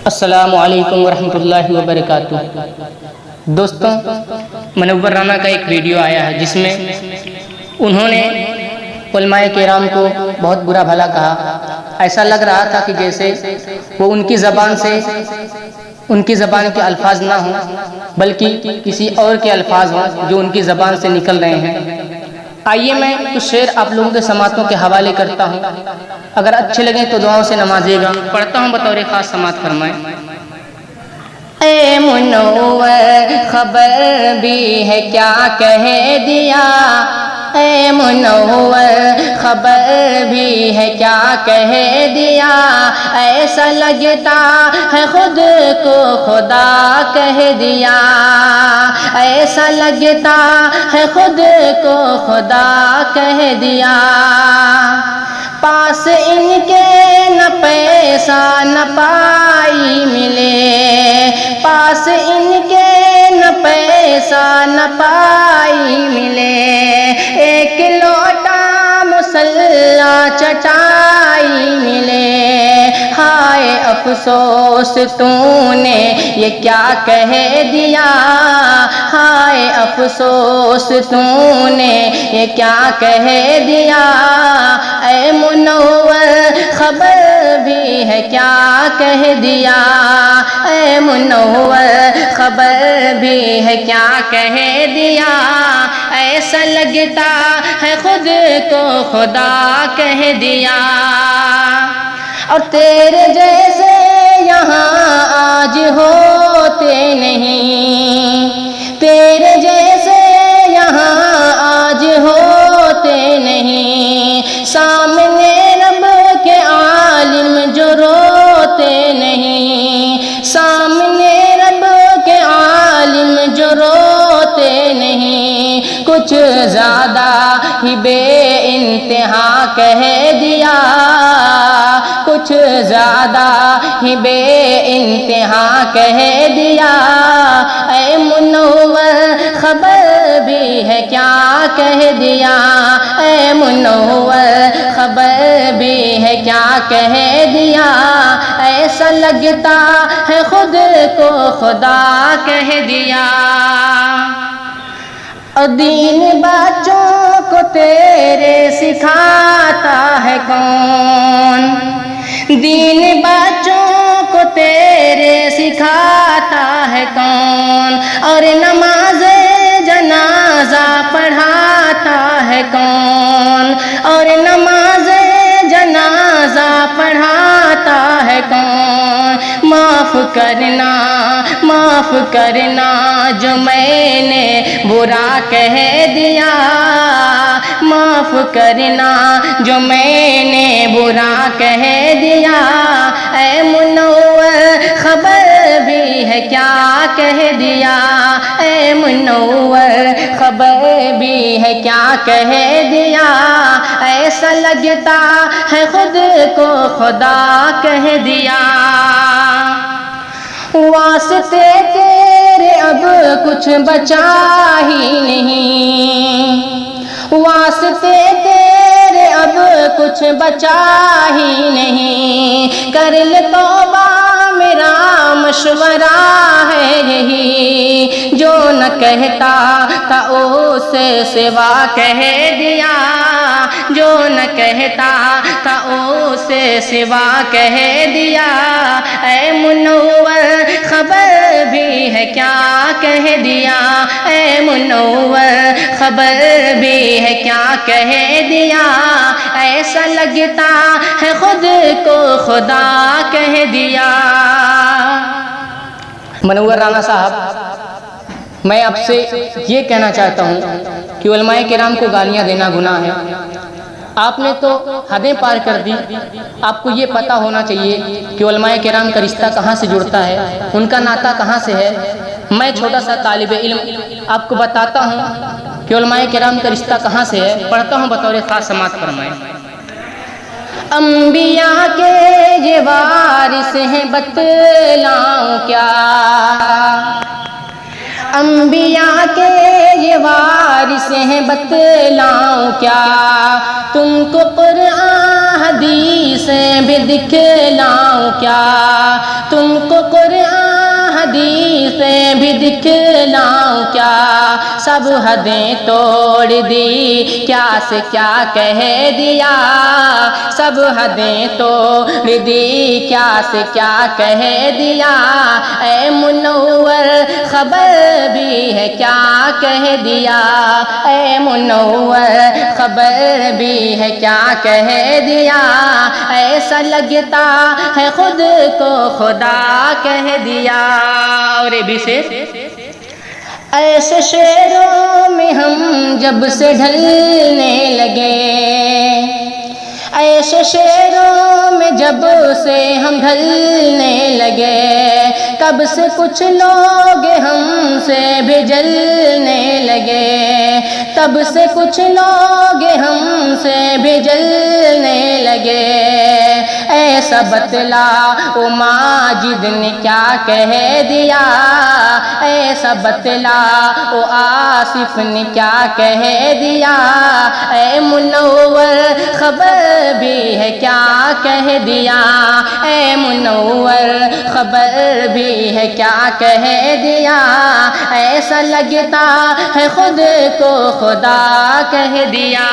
السلام علیکم ورحمۃ اللہ وبرکاتہ۔ دوستوں، منور رانا کا ایک ویڈیو آیا ہے جس میں انہوں نے علماء کرام کو بہت برا بھلا کہا۔ ایسا لگ رہا تھا کہ جیسے وہ ان کی زبان کے الفاظ نہ ہوں بلکہ کسی اور کے الفاظ ہوں جو ان کی زبان سے نکل رہے ہیں۔ آئیے میں کچھ شعر آپ لوگوں کے سماعتوں کے حوالے کرتا ہوں، اگر اچھے لگیں تو دعاؤں سے نوازیے گا۔ پڑھتا ہوں، بطور خاص سماعت فرمائیں۔ اے منور خبر بھی ہے کیا کہہ دیا، اے منور خبر بھی ہے کیا کہہ دیا، ایسا لگتا ہے خود کو خدا کہہ دیا، ایسا لگتا ہے خود کو خدا کہہ دیا۔ پاس ان کے نہ پیسہ نہ پائی ملے، پاس ان کے نہ پیسہ نہ پائی ملے، ایک لوٹا مسلح چٹائی ملے، ہائے افسوس تو نے یہ کیا کہہ دیا، ہائے افسوس تو نے یہ کیا کہہ دیا، اے منور خبر بھی ہے کیا کہہ دیا، اے منور خبر بھی ہے کیا کہہ دیا، ایسا لگتا ہے خود کو خدا کہہ دیا۔ اور تیرے جیسے یہاں آج ہوتے نہیں، تیرے جیسے یہاں آج ہوتے نہیں، سامنے رب کے عالم جو روتے نہیں، سامنے رب کے عالم جو روتے نہیں، کچھ زیادہ ہی بے انتہا کہہ دیا، کچھ زیادہ ہی بے انتہا کہہ دیا، اے منور خبر بھی ہے کیا کہہ دیا، اے منور خبر بھی ہے کیا کہہ دیا، ایسا لگتا ہے خود کو خدا کہہ دیا۔ اور دین بچوں کو تیرے سکھاتا ہے کون، دین بچوں کو تیرے سکھاتا ہے کون، اور نماز جنازہ پڑھاتا ہے کون، اور نماز جنازہ پڑھاتا ہے کون، معاف کرنا معاف کرنا جو میں نے برا کہہ دیا، معاف کرنا جو میں نے برا کہہ دیا، اے منور خبر بھی ہے کیا کہہ دیا، اے منور خبر بھی ہے کیا کہہ دیا، ایسا لگتا ہے خود کو خدا کہہ دیا۔ واسطے تیرے اب کچھ بچا ہی نہیں، واسطے تیرے اب کچھ بچا ہی نہیں، کر لے توبہ میرا مشورہ ہے یہی، جو نہ کہتا تھا اسے سوا کہہ دیا، جو نہ کہتا تھا اسے سوا کہہ دیا، اے منور خبر بھی ہے کیا کہہ دیا، اے منور خبر بھی ہے کیا کہہ دیا، ایسا لگتا ہے خود کو خدا کہہ دیا۔ منور رانا صاحب، میں آپ سے یہ کہنا چاہتا ہوں کہ علماء کرام کو گالیاں دینا گناہ ہے۔ آپ نے تو حدیں پار کر دی۔ آپ کو یہ پتہ ہونا چاہیے کہ علماء کرام کا رشتہ کہاں سے جڑتا ہے، ان کا ناطہ کہاں سے ہے۔ میں چھوٹا سا طالب علم آپ کو بتاتا ہوں کہ علماء کرام کا رشتہ کہاں سے ہے۔ پڑھتا ہوں، بطور خاص سماعت فرمائیں۔ انبیاء کے یہ وارث ہیں بتلاؤں کیا، انبیاء کے یہ وارث ہیں بتلاؤں کیا، تم کو قرآن حدیث بھی دکھلاؤں کیا، تم کو بھی دکھلاؤں کیا، سب حدیں توڑ دی، کیا سے کیا کہہ دیا، سب حدیں توڑ دی، کیا سے کیا کہہ دیا، اے منور خبر بھی ہے کیا کہہ دیا، اے منور خبر بھی ہے کیا کہہ دیا، ایسا لگتا ہے خود کو خدا کہہ دیا۔ اور یہ بھی سے ایسے شعروں میں ہم جب سے ڈھلنے لگے، ایسے شعروں میں جب سے ہم ڈھلنے لگے، کب سے کچھ لوگ ہم سے بھی جلنے لگے، تب سے کچھ لوگ ہم سے بھی جلنے لگے، ایسا بتلا او ماجد نے کیا کہہ دیا، ایسا بتلا او آصف نے کیا کہہ دیا، اے منور خبر بھی ہے کیا کہہ دیا، اے منور خبر بھی ہے کیا کہہ دیا، ایسا لگتا ہے خود کو خدا کہہ دیا۔